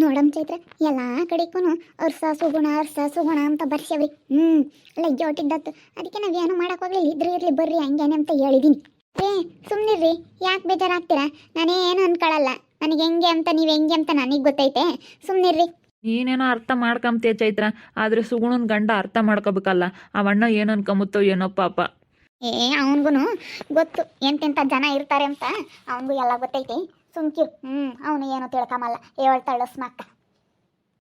ನೋಡಮ್ ಚೈತ್ರ ಎಲ್ಲ ಕಡೆಗೂ ಅರ್ಸ ಸುಗುಣ ಅಂತ ಬರ್ಸ್ಯಾವ್ರಿ. ಲಗ್ಗೆ ಹೊಟ್ಟಿದ್ದತ್ತು. ಅದಕ್ಕೆ ನಾವೇನು ಮಾಡಕ್ ಹೋಗ್ಲಿಲ್ಲ, ಇದ್ರೆ ಇರ್ಲಿ ಬರ್ರಿ ಹಂಗೇನೆ ಅಂತ ಹೇಳಿದೀನಿ. ಸುಮ್ಮನಿರ್ರಿ, ಯಾಕೆ ಬೇಜಾರಾಗ್ತೀರಾ? ನಾನೇನು ಅನ್ಕೊಳ್ಳಲ್ಲ. ನನಗೆ ಹೆಂಗೆ ಅಂತ ನೀವು ಹೆಂಗೆ ಅಂತ ನನಗೆ ಗೊತ್ತೈತೆ, ಸುಮ್ಮನಿರ್ರಿ. ನೀನೇನೋ ಅರ್ಥ ಮಾಡ್ಕೊಂತೀಯ ಚೈತ್ರ, ಆದರೆ ಸುಗುಣನ ಗಂಡ ಅರ್ಥ ಮಾಡ್ಕೋಬೇಕಲ್ಲ. ಅವಣ್ಣ ಏನು ಅನ್ಕೊಂಬತ್ತೋ ಏನೋ ಪಾಪ. ಅವನಿಗೂ ಗೊತ್ತು ಎಂತೆಂಥ ಜನ ಇರ್ತಾರೆ ಅಂತ, ಅವನಿಗೂ ಎಲ್ಲ ಗೊತ್ತೈತಿ. ಸುಮ್ಕಿರು. ಅವನು ಏನು ತಿಳ್ಕೊಂಬಲ್ಲ, ಹೇಳ್ತಾಳು ಸ್ಮಕ್ಕ.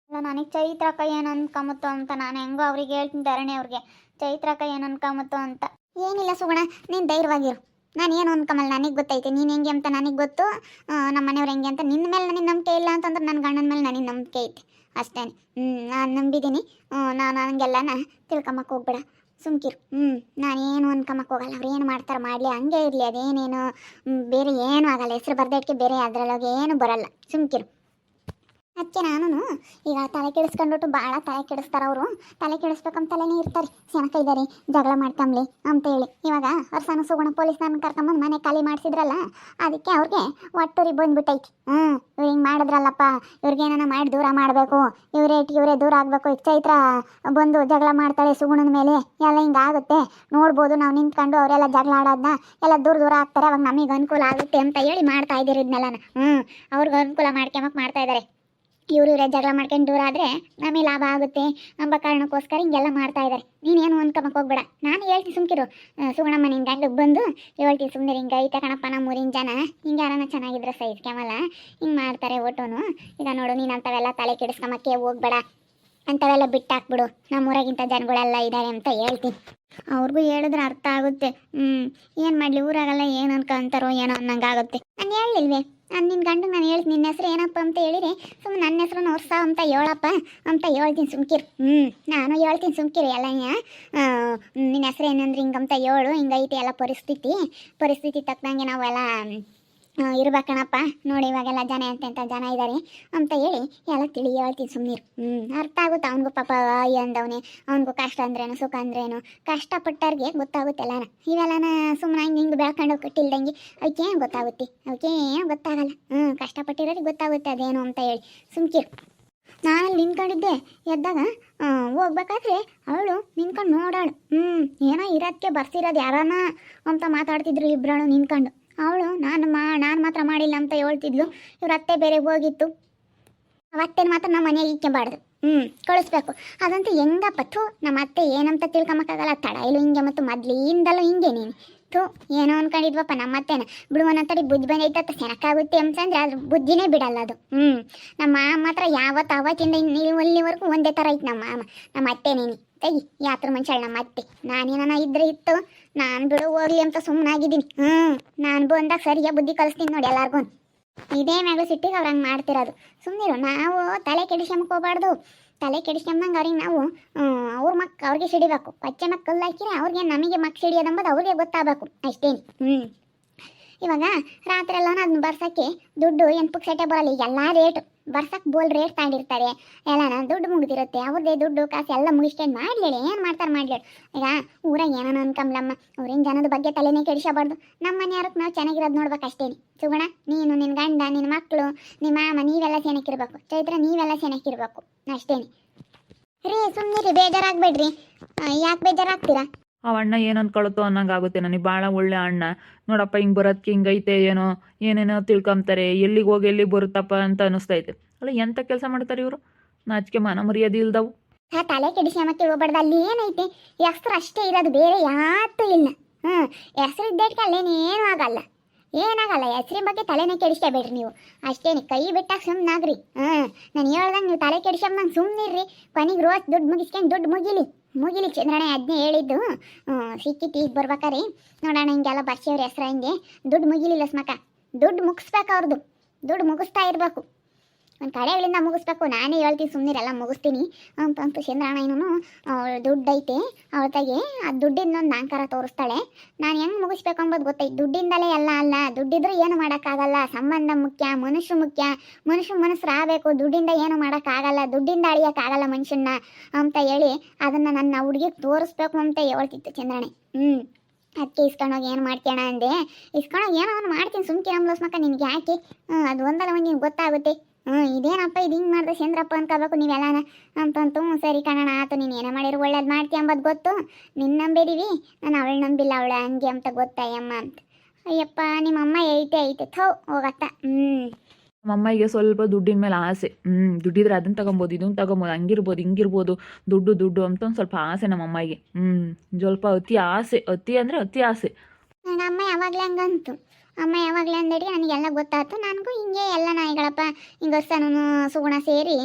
ಅಲ್ಲ, ನನಗೆ ಚೈತ್ರಕ್ಕ ಏನು ಅನ್ಕೊಂಬತ್ತು ಅಂತ ನಾನು ಹೆಂಗೋ ಅವ್ರಿಗೆ ಹೇಳ್ತೀನಿ, ಧರಣಿ ಅವ್ರಿಗೆ. ಚೈತ್ರಕ್ಕ ಏನು ಅನ್ಕೊಂಬತ್ತು ಅಂತ ಏನಿಲ್ಲ ಸುಗುಣ, ನೀನು ಧೈರ್ಯವಾಗಿರು. ನಾನು ಏನು ಅನ್ಕೊಂಬಲ್ಲ, ನನಗೆ ಗೊತ್ತೈತೆ ನೀನು ಹೆಂಗೆ ಅಂತ ನನಗೆ ಗೊತ್ತು. ನಮ್ಮ ಮನೆಯವ್ರು ಹೆಂಗೆ ಅಂತ ನಿನ್ನ ಮೇಲೆ ನನಗೆ ನಂಬಿಕೆ ಇಲ್ಲ ಅಂತಂದ್ರೆ ನನ್ನ ಗಂಡನ ಮೇಲೆ ನನಗೆ ನಂಬಿಕೆ ಐತೆ ಅಷ್ಟೇ. ನಾನು ನಂಬಿದ್ದೀನಿ. ನಾನು ಹಂಗೆಲ್ಲನ ತಿಳ್ಕೊಂಬಕ್ಕೆ ಹೋಗ್ಬೇಡ, ಸುಮ್ಕಿರು. ನಾನೇನು ಅನ್ಕೊಂಬಕ್ಕೆ ಹೋಗಲ್ಲ. ಅವ್ರು ಏನು ಮಾಡ್ತಾರೆ ಮಾಡಲಿ, ಹಂಗೆ ಇರಲಿ. ಅದೇನೇನು ಬೇರೆ ಏನೂ ಆಗಲ್ಲ. ಹೆಸರು ಬರ್ದಕ್ಕೆ ಬೇರೆ ಅದರೊಳಗೆ ಏನು ಬರಲ್ಲ, ಸುಮ್ಕಿರು. ಅದಕ್ಕೆ ನಾನು ಈಗ ತಲೆ ಕೆಡಿಸ್ಕೊಂಡ್ಬಿಟ್ಟು ಭಾಳ ತಲೆ ಕೆಡಿಸ್ತಾರೆ ಅವರು. ತಲೆ ಕೆಡಿಸ್ಬೇಕಂತಲೇ ಇರ್ತಾರೆ, ಸೆನಕ ಇದ್ದಾರೆ ಜಗಳ ಮಾಡ್ಕೊಂಬ್ಲಿ ಅಂತ ಹೇಳಿ. ಇವಾಗ ವರ್ಷಾನು ಸುಗುಣ ಪೊಲೀಸ್ನವ್ರನ್ನ ಕರ್ಕೊಂಬಂದು ಮನೆ ಖಾಲಿ ಮಾಡಿಸಿದ್ರಲ್ಲ, ಅದಕ್ಕೆ ಅವ್ರಿಗೆ ಒಟ್ಟೂರಿಗೆ ಬಂದ್ಬಿಟ್ಟೈತಿ. ಇವ್ರು ಹಿಂಗೆ ಮಾಡಿದ್ರಲ್ಲಪ್ಪ, ಇವ್ರಿಗೇನ ಮಾಡಿ ದೂರ ಮಾಡಬೇಕು, ಇವರೇ ದೂರ ಆಗಬೇಕು. ಈಗ ಚೈತ್ರ ಬಂದು ಜಗಳ ಮಾಡ್ತಾಳೆ ಸುಗುಣನ ಮೇಲೆ, ಎಲ್ಲ ಹಿಂಗಾಗುತ್ತೆ ನೋಡ್ಬೋದು. ನಾವು ನಿಂತ್ಕೊಂಡು ಅವರೆಲ್ಲ ಜಗಳ ಆಡೋದನ್ನ ಎಲ್ಲ ದೂರ ಆಗ್ತಾರೆ, ಅವಾಗ ನಮಗೆ ಅನುಕೂಲ ಆಗುತ್ತೆ ಅಂತ ಹೇಳಿ ಮಾಡ್ತಾ ಇದ್ದೀರಿ ಇದನ್ನೆಲ್ಲ. ಅವ್ರಿಗೆ ಅನುಕೂಲ ಮಾಡ್ಕೊಂಬಕ್ಕೆ ಮಾಡ್ತಾ ಇದ್ದಾರೆ. ಇವರೇ ಜಗಳ ಮಾಡ್ಕೊಂಡು ದೂರ ಆದರೆ ನಮಗೆ ಲಾಭ ಆಗುತ್ತೆ ಎಂಬ ಕಾರಣಕ್ಕೋಸ್ಕರ ಹಿಂಗೆಲ್ಲ ಮಾಡ್ತಾ ಇದ್ದಾರೆ. ನೀನೇನು ಅನ್ಕೊಂಬಕ್ಕೆ ಹೋಗ್ಬೇಡ, ನಾನು ಹೇಳ್ತೀನಿ ಸುಮ್ಕಿರು. ಸುಗುಣಮ್ಮ ನಿನ್ನ ಗಂಡಗೆ ಬಂದು ಹೇಳ್ತೀನಿ ಸುಮ್ಮನೆ, ಹಿಂಗೆ ಐತೆ ಕಣಪ್ಪ ನಮ್ಮೂರಿನ ಜನ, ಹಿಂಗೆ ಯಾರನ್ನ ಚೆನ್ನಾಗಿದ್ರೆ ಸಹಿಸ್ಕೊಂಬಲ್ಲ, ಹಿಂಗೆ ಮಾಡ್ತಾರೆ ಒಟ್ಟುನು. ಈಗ ನೋಡು, ನೀನು ಅಂಥವೆಲ್ಲ ತಲೆ ಕೆಡಿಸ್ಕೊಂಬಕ್ಕೆ ಹೋಗ್ಬೇಡ, ಅಂಥವೆಲ್ಲ ಬಿಟ್ಟಾಕ್ಬಿಡು. ನಮ್ಮೂರಾಗಿಂಥ ಜನಗಳೆಲ್ಲ ಇದ್ದಾರೆ ಅಂತ ಹೇಳ್ತೀನಿ. ಅವ್ರಿಗೂ ಹೇಳಿದ್ರೆ ಅರ್ಥ ಆಗುತ್ತೆ. ಏನು ಮಾಡಲಿ, ಊರಾಗೆಲ್ಲ ಏನು ಅನ್ಕೊಂತಾರೋ ಏನೋ ಅನ್ನಂಗಾಗುತ್ತೆ. ನಾನು ಹೇಳಿಲ್ವೇ, ನಾನು ನಿನ್ನ ಗಂಡು ನಾನು ಹೇಳ್ತೀನಿ, ನಿನ್ನ ಹೆಸರು ಏನಪ್ಪ ಅಂತ ಹೇಳಿರಿ, ಸುಮ್ಮನೆ ನನ್ನ ಹೆಸರು ವರ್ಷ ಅಂತ ಹೇಳಪ್ಪ ಅಂತ ಹೇಳ್ತೀನಿ ಸುಮ್ಕಿರು. ನಾನು ಹೇಳ್ತೀನಿ ಸುಮ್ಕಿರು ಎಲ್ಲ. ನಿನ್ನ ಹೆಸರು ಏನಂದ್ರೆ ಹಿಂಗಂತ ಹೇಳು, ಹಿಂಗೈತಿ ಎಲ್ಲ ಪರಿಸ್ಥಿತಿ ತಕ್ಕಂಗೆ ನಾವೆಲ್ಲ ಇರ್ಬೇಕಣಪ್ಪ. ನೋಡಿ ಇವಾಗೆಲ್ಲ ಜನ ಎಂತೆಂಥ ಜನ ಇದ್ದಾರೆ ಅಂತ ಹೇಳಿ ಎಲ್ಲ ತಿಳಿ ಹೇಳ್ತೀನಿ ಸುಮ್ಮನಿರು. ಅರ್ಥ ಆಗುತ್ತೆ ಅವನಿಗೂ ಪಾಪ. ಅಂದವನೇ ಅವನಿಗೂ ಕಷ್ಟ ಅಂದ್ರೇನು ಸುಖ ಅಂದ್ರೇನು ಕಷ್ಟಪಟ್ಟವ್ರಿಗೆ ಗೊತ್ತಾಗುತ್ತೆಲ್ಲ. ಇವೆಲ್ಲನ ಸುಮ್ಮನೆ ಹಿಂಗೆ ಬೆಳ್ಕೊಂಡು ಕಟ್ಟಿಲ್ದಂಗೆ ಅವಕ್ಕೆ ಏನು ಗೊತ್ತಾಗುತ್ತೆ? ಅವಕ್ಕೆ ಏನು ಗೊತ್ತಾಗಲ್ಲ. ಕಷ್ಟಪಟ್ಟಿರೋರಿಗೆ ಗೊತ್ತಾಗುತ್ತೆ ಅದೇನು ಅಂತ ಹೇಳಿ ಸುಮ್ಕಿರು. ನಾನಲ್ಲಿ ನಿಂತ್ಕೊಂಡಿದ್ದೆ, ಎದ್ದಾಗ ಹೋಗ್ಬೇಕಾದ್ರೆ ಅವಳು ನಿಂತ್ಕೊಂಡು ನೋಡಾಳು. ಏನೋ ಇರೋದಕ್ಕೆ ಬರ್ಸಿರೋದು ಯಾರನ್ನ ಅಂತ ಮಾತಾಡ್ತಿದ್ರು ಇಬ್ಬರಳು ನಿಂತ್ಕೊಂಡು. ಅವಳು ನಾನು ಮಾತ್ರ ಮಾಡಿಲ್ಲ ಅಂತ ಹೇಳ್ತಿದ್ಲು. ಇವ್ರ ಅತ್ತೆ ಬೇರೆ ಹೋಗಿತ್ತು, ಅವತ್ತೇನು ಮಾತ್ರ ನಮ್ಮ ಮನೆಗೆ ಇಕ್ಕೆಬಾರ್ದು, ಕಳಿಸ್ಬೇಕು. ಅದಂತೂ ಹೆಂಗಪ್ಪ ಥೂ, ನಮ್ಮ ಅತ್ತೆ ಏನಂತ ತಿಳ್ಕೊಂಬಕ್ಕಾಗಲ್ಲ. ತಡ ಇಲ್ಲ ಹಿಂಗೆ, ಮತ್ತು ಮೊದ್ಲಿಂದಲೂ ಹಿಂಗೆ ನೀನು ಥೂ. ಏನೋ ಅನ್ಕೊಂಡಿದ್ವಪ್ಪ ನಮ್ಮ ಅತ್ತೆನ ಬಿಡುವನಂತಡಿ ಬುದ್ಧಿ ಬಂದೈತತ್ತ ಸೆನಕಾಗುತ್ತೆ ಅಂತಂದ್ರೆ ಅದ್ರ ಬುದ್ಧಿನೇ ಬಿಡಲ್ಲ ಅದು. ನಮ್ಮ ಮಾತ್ರ ಅವತ್ತಿಂದ ಇಲ್ಲಿವರೆಗೂ ಒಂದೇ ಥರ ಐತೆ ನಮ್ಮ ಅತ್ತೆನೇನಿ. ತೆಗಿ ಯಾತ್ರ ಮನುಷ್ಯ ನಮ್ಮ ಅತ್ತೆ. ನಾನೇನ ಇದ್ರೆ ಇತ್ತು, ನಾನು ಬಿಡು ಹೋಗ್ಲಿ ಅಂತ ಸುಮ್ಮನಾಗಿದ್ದೀನಿ. ನಾನು ಬಂದಾಗ ಸರಿಯಾಗಿ ಬುದ್ಧಿ ಕಲಿಸ್ತೀನಿ ನೋಡಿ ಎಲ್ಲಾರ್ಗು. ಇದೇ ಮ್ಯಾಗಳು ಸಿಟ್ಟಿಗೆ ಅವ್ರು ಹಂಗೆ ಮಾಡ್ತಿರೋದು. ಸುಮ್ಮನಿರು, ನಾವು ತಲೆ ಕೆಡಿಸ್ಕೊಂಬಕ್ಕೆ ಹೋಗ್ಬಾರ್ದು. ತಲೆ ಕೆಡಿಸ್ಕೊಂಬಂಗೆ ಅವ್ರಿಗೆ ನಾವು ಅವ್ರಿಗೆ ಸಿಡಿಬೇಕು. ಪಚ್ಚೆ ಮಕ್ಕಳು ಹಾಕಿದ್ರೆ ಅವ್ರಿಗೆ ನಮಗೆ ಸಿಡಿಯೋದಂಬದು ಅವ್ರಿಗೆ ಗೊತ್ತಾಗಬೇಕು ಅಷ್ಟೇನು. ಇವಾಗ ರಾತ್ರಿ ಎಲ್ಲ ಅದನ್ನ ಬರ್ಸೋಕ್ಕೆ ದುಡ್ಡು ಏನು ಪುಕ್ಸಟ್ಟೆ ಬರಲ್ಲ. ಈಗ ಎಲ್ಲ ರೇಟು ಬರ್ಸಕ್ಕೆ ರೇಟ್ ತಗೊಂಡಿರ್ತಾರೆ. ಎಲ್ಲನ ದುಡ್ಡು ಮುಗಿದಿರುತ್ತೆ, ಅವ್ರದ್ದೇ ದುಡ್ಡು ಕಾಸು ಎಲ್ಲ ಮುಗಿಸ್ಕೊಂಡು ಮಾಡಲೇಳಿ ಏನು ಮಾಡ್ತಾರೆ ಮಾಡಲೇಳಿ. ಈಗ ಊರಾಗ ಏನೋ ಅನ್ಕಂಬ್ಲಮ್ಮ, ಅವ್ರೇನು ಜನದ ಬಗ್ಗೆ ತಲೆನೇ ಕೆಡಿಸಬಾರ್ದು. ನಮ್ಮ ಮನೆಯವ್ರಕ್ಕೆ ನಾವು ಚೆನ್ನಾಗಿರೋದು ನೋಡ್ಬೇಕು ಅಷ್ಟೇನೆ. ಸುಗುಣ, ನೀನು ನಿನ್ನ ಗಂಡ ನಿನ್ನ ಮಕ್ಕಳು ನಿಮ್ಮ ಮಾಮ ನೀವೆಲ್ಲ ಚೆನ್ನಾಗಿರ್ಬೇಕು. ಚೈತ್ರ ನೀವೆಲ್ಲ ಚೆನ್ನಾಗಿರ್ಬೇಕು ಅಷ್ಟೇನೆ ರೀ. ಸುಮ್ಮನೆ ರೀ, ಬೇಜಾರಾಗಬೇಡ್ರಿ. ಯಾಕೆ ಬೇಜಾರಾಗ್ತೀರಾ? ಅವ ಅಣ್ಣ ಏನು ಅನ್ಕೊಳುತ್ತೋ ಅನ್ನಂಗಾಗುತ್ತೆ. ನನಗೆ ಭಾಳ ಒಳ್ಳೆ ಅಣ್ಣ ನೋಡಪ್ಪ. ಹಿಂಗೆ ಬರೋದಕ್ಕೆ ಹಿಂಗೈತೆ ಏನೋ ಏನೇನೋ ತಿಳ್ಕೊಂತಾರೆ, ಎಲ್ಲಿಗೆ ಹೋಗಿ ಎಲ್ಲಿಗೆ ಬರುತ್ತಪ್ಪ ಅಂತ ಅನ್ನಿಸ್ತೈತೆ. ಅಲ್ಲ, ಎಂಥ ಕೆಲಸ ಮಾಡ್ತಾರೆ ಇವರು, ನಾಚಿಕೆ ಮಾನ ಮರ್ಯಾದೆ ಇಲ್ದವು. ತಲೆ ಕೆಡಿಸ್ಕೊಂಬಕ್ಕೆ ಹೋಗ್ಬಾರ್ದು. ಅಲ್ಲಿ ಏನೈತೆ, ಹೆಸ್ರು ಅಷ್ಟೇ ಇರೋದು, ಬೇರೆ ಯಾತೂ ಇಲ್ಲ. ಹೆಸ್ರು ಇದ್ದಕ್ಕೆ ಅಲ್ಲೇನೇನು ಆಗಲ್ಲ, ಏನಾಗಲ್ಲ. ಹೆಸ್ರಿನ ಬಗ್ಗೆ ತಲೆನೇ ಕೆಡಿಸ್ಕೋಬೇಡ್ರಿ ನೀವು ಅಷ್ಟೇನೆ. ಕೈ ಬಿಟ್ಟಾಗ ಸುಮ್ಮನಾಗ್ರಿ. ನಾನು ಹೇಳ್ದಂಗೆ ನೀವು ತಲೆ ಕೆಡಿಸ್ಕೊಂಬಂಗೆ ಸುಮ್ಮನಿರ್ರಿ. ಕೊನೆಗೆ ರೋಜ್ ದುಡ್ಡು ಮುಗಿಸ್ಕೊಂಡು ದುಡ್ಡು ಮುಗಿಲಿ ಚಂದ್ರಣ್ಣ ಅದನ್ನೇ ಹೇಳಿದ್ದು. ಸಿಕ್ಕಿತ್ತು ಈಗ ಬರ್ಬೇಕಾರೆ ನೋಡೋಣ, ಹಿಂಗೆಲ್ಲ ಬರ್ಸಿಯವ್ರ ಹೆಸ್ರು ಹಿಂಗೆ ದುಡ್ಡು ಮುಗಿಲಿಲ್ಲ ಸ್ಮಕ. ದುಡ್ಡು ಮುಗಿಸ್ಬೇಕು, ಅವ್ರದ್ದು ದುಡ್ಡು ಮುಗಿಸ್ತಾ ಇರಬೇಕು. ಒಂದು ಕಡೆಗಳಿಂದ ಮುಗಿಸ್ಬೇಕು. ನಾನೇ ಹೇಳ್ತೀನಿ ಸುಮ್ಮನಿರೆಲ್ಲ ಮುಗಿಸ್ತೀನಿ ಅಂತಂತು. ಚಂದ್ರಣ್ಣ ಇನ್ನೂ ದುಡ್ಡು ಐತೆ ಅವತ್ತಾಗೆ, ಆ ದುಡ್ಡಿಂದೊಂದು ಅಹಂಕಾರ ತೋರಿಸ್ತಾಳೆ. ನಾನು ಹೆಂಗೆ ಮುಗಿಸ್ಬೇಕು ಅಂಬೋದು ಗೊತ್ತೈತೆ. ದುಡ್ಡಿಂದಲೇ ಎಲ್ಲ ಅಲ್ಲ, ದುಡ್ಡಿದ್ರೂ ಏನು ಮಾಡೋಕ್ಕಾಗಲ್ಲ. ಸಂಬಂಧ ಮುಖ್ಯ, ಮನುಷ್ಯ ಮುಖ್ಯ. ಮನುಷ್ಯರು ಆಗಬೇಕು, ದುಡ್ಡಿಂದ ಏನು ಮಾಡೋಕ್ಕಾಗಲ್ಲ, ದುಡ್ಡಿಂದ ಅಳಿಯೋಕ್ಕಾಗಲ್ಲ ಮನುಷ್ಯನ್ನ ಅಂತ ಹೇಳಿ ಅದನ್ನು ನನ್ನ ಹುಡುಗಿಗೆ ತೋರಿಸ್ಬೇಕು ಅಂತ ಹೇಳ್ತಿತ್ತು ಚಂದ್ರಣ್ಣ. ಅದಕ್ಕೆ ಇಸ್ಕೊಂಡೋಗಿ ಏನು ಮಾಡ್ತೀಣ ಅಂದೆ. ಇಸ್ಕೊಂಡೋಗಿ ಏನೋ ಒಂದು ಮಾಡ್ತೀನಿ ಸುಮ್ಕೆ ಅಂಬ್ಲೋಸ್ಮಕ್ಕ. ನಿನಗೆ ಯಾಕೆ ಅದು ಒಂದಲ್ಲ ಒಂದು ನಿನ್ಗೆ ಗೊತ್ತಾಗುತ್ತೆ. ಇದೇನಪ್ಪ ಇದು ಹಿಂಗೆ ಮಾಡಿದೆ ಚಂದ್ರಪ್ಪ ಅನ್ಕೋಬೇಕು ನೀವೆಲ್ಲನ ಅಂತಂತು ಸರಿ ಕಣಣ ಆತು ನೀನು ಏನೇ ಮಾಡಿರು ಒಳ್ಳೇದು ಮಾಡ್ತೀಯ ಅಂಬೋದು ಗೊತ್ತು ನಿನ್ನ ನಂಬಿದೀವಿ ನಾನು ಅವಳು ನಂಬಿಲ್ಲ ಅವಳ ಹಂಗೆ ಅಂತ ಗೊತ್ತಾಯಮ್ಮ ಅಂತ ಅಯ್ಯಪ್ಪ ನಿಮ್ಮಮ್ಮ ಐತೆ ಥೋ ಹೋಗತ್ತ ನಮ್ಮ ಅಮ್ಮಗೆ ಸ್ವಲ್ಪ ದುಡ್ಡಿನ ಮೇಲೆ ಆಸೆ ದುಡ್ಡಿದ್ರೆ ಅದನ್ನು ತಗೊಬೋದು ಇದನ್ನು ತಗೊಬೋದು ಹಂಗಿರ್ಬೋದು ಹಿಂಗಿರ್ಬೋದು ದುಡ್ಡು ಅಂತ ಒಂದು ಸ್ವಲ್ಪ ಆಸೆ ನಮ್ಮ ಅಮ್ಮಗೆ ಸ್ವಲ್ಪ ಅತಿ ಆಸೆ ಅತಿ ಅಂದರೆ ಅತಿ ಆಸೆ. ನನ್ನ ಅಮ್ಮ ಯಾವಾಗಲೇ ಹಂಗಂತು ಅಮ್ಮ ಯಾವಾಗಲೇ ಅಂದೇಳಿ ನನಗೆಲ್ಲ ಗೊತ್ತಾಯ್ತು ನನಗೂ ಹಿಂಗೆ ಎಲ್ಲ ನಾಯಿಗಳಪ್ಪ ಹಿಂಗೆ ಹೊಸನು ಸುಗುಣ ಸೇರಿ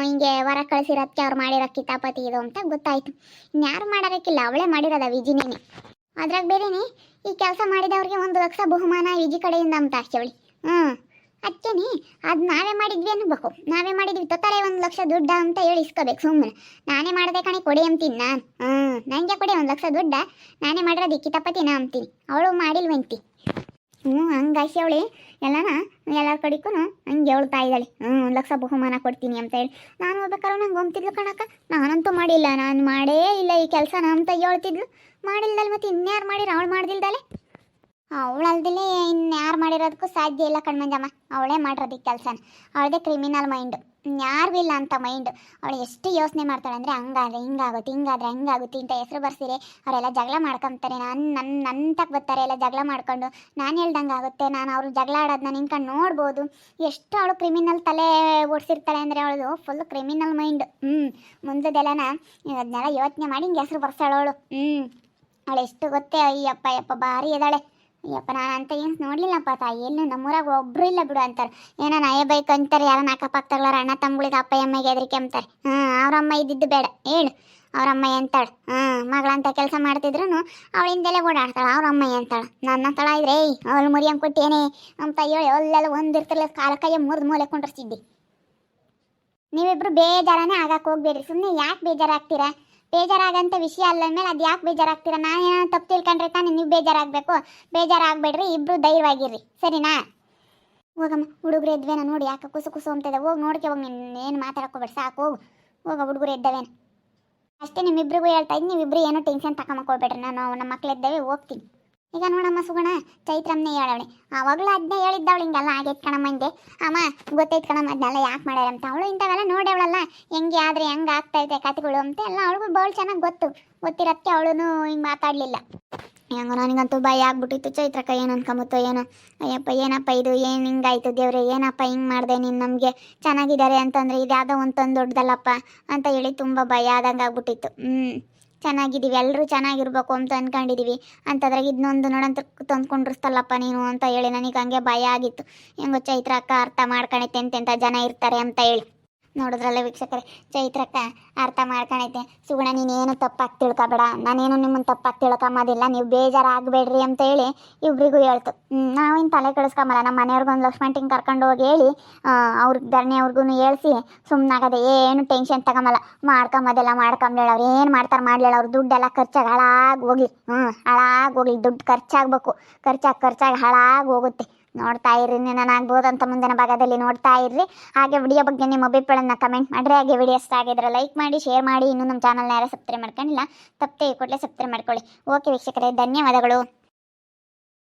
ಹಿಂಗೆ ಹೊರ ಕಳಿಸಿರೋದಕ್ಕೆ ಅವ್ರು ಮಾಡಿರೋ ಕಿತಾಪತಿ ಇದು ಅಂತ ಗೊತ್ತಾಯ್ತು ಇನ್ಯಾರು ಮಾಡೋದಕ್ಕಿಲ್ಲ ಅವಳೇ ಮಾಡಿರೋದ ವಿಜಿನೇನೆ ಅದ್ರಾಗ ಬೇರೆನೆ ಈ ಕೆಲಸ ಮಾಡಿದವ್ರಿಗೆ 1 ಲಕ್ಷ ಬಹುಮಾನ ವಿಜಿ ಕಡೆಯಿಂದ ಅಂತ ಅಷ್ಟೇವಳಿ ಅದಕ್ಕೇನೆ ಅದು ನಾವೇ ಮಾಡಿದ್ವಿ ಅನ್ಬೇಕು ನಾವೇ ಮಾಡಿದ್ವಿ ತೊತ್ತಲೆ 1 ಲಕ್ಷ ದುಡ್ಡ ಅಂತ ಹೇಳಿ ಇಸ್ಕೋಬೇಕು ಸುಮ್ಮನೆ ನಾನೇ ಮಾಡಿದೆ ಕಣೆ ಕೊಡಿ ಅಂತೀನಿ ನಾನು ನನಗೆ ಕೊಡಿ 1 ಲಕ್ಷ ದುಡ್ಡ ನಾನೇ ಮಾಡಿರೋದು ಕಿತಾಪತಿ ನಾ ಅಂತೀನಿ ಅವಳು ಮಾಡಿಲ್ವಂತಿ ಹಂಗಾಶಿ ಅವಳಿ ಎಲ್ಲನ ಎಲ್ಲರ ಕಡೆಗೂ ಹಂಗೆ ಹೇಳ್ತಾ ಇದ್ದಾಳೆ 1 ಲಕ್ಷ ಬಹುಮಾನ ಕೊಡ್ತೀನಿ ಅಂತ ಹೇಳಿ ನಾನು ಹೋಗ್ಬೇಕಾದ್ರೆ ನಂಗೆ ಹೊಂತಿದ್ಲು ಕಣಕ್ಕ ನಾನಂತೂ ಮಾಡಿಲ್ಲ ನಾನು ಮಾಡೇ ಇಲ್ಲ ಈ ಕೆಲಸ ಅಂತ ಹೇಳ್ತಿದ್ಲು ಮಾಡಿಲ್ದಲ್ಲ ಮತ್ತೆ ಇನ್ಯಾರು ಮಾಡಿರ ಅವಳು ಮಾಡ್ದಿಲ್ದಲೆ ಅವಳಲ್ದಿಲ್ಲೇ ಇನ್ಯಾರು ಮಾಡಿರೋದಕ್ಕೂ ಸಾಧ್ಯ ಇಲ್ಲ ಕಣ್ಮಂಜಮ್ಮ ಅವಳೇ ಮಾಡಿರೋದು ಈ ಕೆಲಸನ ಅವಳದೇ ಕ್ರಿಮಿನಲ್ ಮೈಂಡು ಯಾರಿಗೂ ಇಲ್ಲ ಅಂತ ಮೈಂಡು ಅವಳು ಎಷ್ಟು ಯೋಚನೆ ಮಾಡ್ತಾಳೆ ಅಂದರೆ ಹಂಗಾದ್ರೆ ಹಿಂಗಾಗುತ್ತೆ ಹಂಗಾಗುತ್ತೆ ಇಂಥ ಹೆಸರು ಬರ್ಸಿರಿ ಅವರೆಲ್ಲ ಜಗಳ ಮಾಡ್ಕೊತಾರೆ ನನ್ನ ತಕ್ಕ ಬರ್ತಾರೆ ಎಲ್ಲ ಜಗಳ ಮಾಡ್ಕೊಂಡು ನಾನು ಹೇಳ್ದಂಗೆ ಆಗುತ್ತೆ ನಾನು ಅವ್ರು ಜಗಳ ಆಡೋದನ್ನ ನಿಂತ್ಕೊಂಡು ನೋಡ್ಬೋದು ಎಷ್ಟು ಅವಳು ಕ್ರಿಮಿನಲ್ ತಲೆ ಓಡಿಸಿರ್ತಾಳೆ ಅಂದರೆ ಅವಳು ಫುಲ್ ಕ್ರಿಮಿನಲ್ ಮೈಂಡ್ ಮುಂದದೆಲ್ಲನ ಅದನ್ನೆಲ್ಲ ಯೋಚನೆ ಮಾಡಿ ಹಿಂಗೆ ಹೆಸರು ಬರ್ಸಾಳವಳು ಅವಳು ಎಷ್ಟು ಗೊತ್ತೇ ಅಯ್ಯಪ್ಪ ಭಾರಿ ಇದ್ದಾಳೆ ಅಯ್ಯಪ್ಪ ನಾನು ಅಂತ ಏನು ನೋಡ್ಲಿಲ್ಲಪ್ಪ ತಾಯಿ ಎಲ್ಲಿ ನಮ್ಮೂರಾಗ ಒಬ್ರು ಇಲ್ಲ ಬಿಡು ಅಂತಾರೆ ಏನೋ ನಾಯೇ ಬೈಕ್ ಅಂತಾರೆ ಯಾರನ್ನ ಅಕ್ಕಪಕ್ಕದಾಗ್ಲಾರ ಅಣ್ಣ ತಮ್ಮಗಳಿಗೆ ಅಪ್ಪ ಅಮ್ಮಗೆ ಹೆದರಿಕೆ ಅಂತಾರೆ ಅವ್ರಮ್ಮ ಇದ್ದಿದ್ದು ಬೇಡ ಹೇಳು ಅವ್ರಮ್ಮ ಎಂತಾಳು ಮಗಳಂತ ಕೆಲಸ ಮಾಡ್ತಿದ್ರು ಅವಳಿಂದಲೇ ಓಡಾಡ್ತಾಳೆ ಅವ್ರಮ್ಮ ಎಂತಾಳು ನನ್ನ ತಳ ಇದ್ರೆ ಅವಳು ಮುರಿಯಂಗೆ ಕೊಟ್ಟೇನೆ ಅಂತ ಹೇಳಿ ಅಲ್ಲೆಲ್ಲ ಒಂದಿರ್ತಿರ್ಲಿಲ್ಲ ಕಾಲ ಕೈಯ ಮುರಿದು ಮೂಲೆ ಕೊಂಡಿರ್ತಿದ್ದಿ ನೀವಿಬ್ರು ಬೇಜಾರನೇ ಆಗಕ್ಕೆ ಹೋಗ್ಬೇಡ್ರಿ ಸುಮ್ಮನೆ ಯಾಕೆ ಬೇಜಾರಾಗ್ತೀರಾ ಬೇಜಾರಾಗಂತ ವಿಷಯ ಅಲ್ಲ ಮೇಲೆ ಅದು ಯಾಕೆ ಬೇಜಾರಾಗ್ತೀರಾ ನಾನೇನೋ ತಪ್ಪು ತಿಳ್ಕೊಂಡ್ರೆ ತಾನೇ ನೀವು ಬೇಜಾರಾಗಬೇಡ್ರಿ ಇಬ್ರು ಧೈರ್ಯವಾಗಿರ್ರಿ ಸರಿನಾ ಹೋಗಮ್ಮ ಹುಡುಗರು ಎದ್ವೇನ ನೋಡಿ ಯಾಕೆ ಕುಸು ಅಂತದೆ ಹೋಗಿ ನೋಡ್ಕೆ ಹೋಗಿ ಏನು ಮಾತಾಡ್ಕೋಬೇಡ ಸಾಕು ಹೋಗ ಹುಡುಗರು ಎದ್ದವೇನ ಅಷ್ಟೇ ನಿಮ್ಮಿಬ್ರಿಗೂ ಹೇಳ್ತಾ ಇದ್ದೀನಿ ನೀವಿಬ್ರು ಏನೋ ಟೆನ್ಷನ್ ತಗೊಂಡ್ಕೊಳ್ಬೇಡ್ರಿ ನಾನು ನಮ್ಮ ಮಕ್ಳಿದ್ದೇವೆ ಹೋಗ್ತೀನಿ ಈಗ ನೋಡಮ್ಮ ಸುಗುಣ ಚೈತ್ರಮ್ಮನೇ ಹೇಳವಳೆ ಆವಾಗಲೂ ಅದನ್ನೇ ಹೇಳಿದ್ದವಳು ಹಿಂಗೆಲ್ಲ ಆಗೈತೆ ಕಣಮ್ಮ ಹಿಂಗೆ ಅಮ್ಮ ಗೊತ್ತೈತೆ ಕಣಮ್ಮ ಅದನ್ನೆಲ್ಲ ಯಾಕೆ ಮಾಡ್ಯಾರ ಅಂತ ಅವಳು ಇಂಥವೆಲ್ಲ ನೋಡವಳಲ್ಲ ಹೆಂಗೆ ಆದರೆ ಹೆಂಗೆ ಆಗ್ತೈತೆ ಕತೆಗಳು ಅಂತ ಎಲ್ಲ ಅವಳಿಗೂ ಭಾಳ ಚೆನ್ನಾಗಿ ಗೊತ್ತಿರತ್ತೆ ಅವಳು ಹಿಂಗೆ ಮಾತಾಡಲಿಲ್ಲ ಹೆಂಗೋ ನನಗಂತೂ ಭಯ ಆಗ್ಬಿಟ್ಟಿತ್ತು ಚೈತ್ರಕ್ಕ ಏನು ಅನ್ಕೊಂಬತ್ತೋ ಏನೋ ಅಯ್ಯಪ್ಪ ಏನಪ್ಪ ಇದು ಏನು ಹಿಂಗಾಯ್ತು ದೇವ್ರೆ ಏನಪ್ಪ ಹಿಂಗೆ ಮಾಡಿದೆ ನೀನು ನಮಗೆ ಚೆನ್ನಾಗಿದ್ದಾರೆ ಅಂತಂದರೆ ಇದು ಯಾವುದೋ ಒಂದು ದೊಡ್ಡದಲ್ಲಪ್ಪ ಅಂತ ಹೇಳಿ ತುಂಬ ಭಯ ಆದಂಗೆ ಆಗ್ಬಿಟ್ಟಿತ್ತು ಚೆನ್ನಾಗಿದ್ದೀವಿ ಎಲ್ಲರೂ ಚೆನ್ನಾಗಿರ್ಬೇಕು ಅಂತ ಅಂದ್ಕೊಂಡಿದ್ದೀವಿ ಅಂತದ್ರಾಗ ಇದನ್ನೊಂದು ನೋಡಂತ ತಂದ್ಕೊಂಡಿರ್ತಲ್ಲಪ್ಪ ನೀನು ಅಂತ ಹೇಳಿ ನನಗೆ ಹಂಗೆ ಭಯ ಆಗಿತ್ತು ಹೆಂಗೋ ಚೈತ್ರ ಅಕ್ಕ ಅರ್ಥ ಮಾಡ್ಕೊಳೈತೆ ಎಂತೆಂಥ ಜನ ಇರ್ತಾರೆ ಅಂತ ಹೇಳಿ ನೋಡಿದ್ರಲ್ಲ ವೀಕ್ಷಕರೇ ಚೈತ್ರಕ್ಕ ಅರ್ಥ ಮಾಡ್ಕೊಳೈತೆ ಸುಗುಣ ನೀನೇನು ತಪ್ಪಾಗಿ ತಿಳ್ಕೊಬೇಡ ನಾನೇನು ನಿಮ್ಮನ್ನು ತಪ್ಪಾಗಿ ತಿಳ್ಕೊಂಬೋದಿಲ್ಲ ನೀವು ಬೇಜಾರಾಗಬೇಡ್ರಿ ಅಂತ ಹೇಳಿ ಇಬ್ಬರಿಗೂ ಹೇಳ್ತು ನಾವೇನು ತಲೆ ಕೆಡಿಸ್ಕೊಂಬಲ್ಲ ನಮ್ಮ ಮನೆಯವ್ರಿಗೊಂದು ಲಕ್ಷ್ಮಣ್ ಕರ್ಕೊಂಡು ಹೋಗಿ ಹೇಳಿ ಅವ್ರಿಗೆ ಧರಣಿ ಅವ್ರಿಗೂ ಹೇಳ್ಸಿ ಸುಮ್ಮನಾಗದೆ ಏನು ಟೆನ್ಷನ್ ತಗೊಂಬಲ್ಲ ಮಾಡ್ಕೊಂಬೋದೆಲ್ಲ ಮಾಡ್ಕೊಂಬೇಡ ಅವ್ರು ಏನು ಮಾಡ್ತಾರೆ ಮಾಡಲಿಲ್ಲ ಅವ್ರು ದುಡ್ಡೆಲ್ಲ ಖರ್ಚಾಗಿ ಹಾಳಾಗಿ ಹೋಗ್ಲಿ ದುಡ್ಡು ಖರ್ಚಾಗಬೇಕು ಖರ್ಚಾಗಿ ಹಾಳಾಗಿ ಹೋಗುತ್ತೆ ನೋಡ್ತಾ ಇರ್ರಿ ನಾನಾಗ್ಬೋದಂತ ಮುಂದಿನ ಭಾಗದಲ್ಲಿ ನೋಡ್ತಾ ಇರ್ರಿ ಹಾಗೆ ವಿಡಿಯೋ ಬಗ್ಗೆ ನಿಮ್ಮ ಅಭಿಪ್ರಾಯನ ಕಮೆಂಟ್ ಮಾಡಿರಿ ಹಾಗೆ ವಿಡಿಯೋ ಇಷ್ಟ ಆಗಿದ್ರೆ ಲೈಕ್ ಮಾಡಿ ಶೇರ್ ಮಾಡಿ ಇನ್ನೂ ನಮ್ಮ ಚಾನಲ್ನ ಯಾರು ಸಬ್ಸ್ಕ್ರೈಬ್ ಮಾಡ್ಕೊಂಡಿಲ್ಲ ತಪ್ಪದೆ ಕೂಡಲೇ ಸಬ್ಸ್ಕ್ರೈಬ್ ಮಾಡ್ಕೊಳ್ಳಿ ಓಕೆ ವೀಕ್ಷಕರೇ ಧನ್ಯವಾದಗಳು.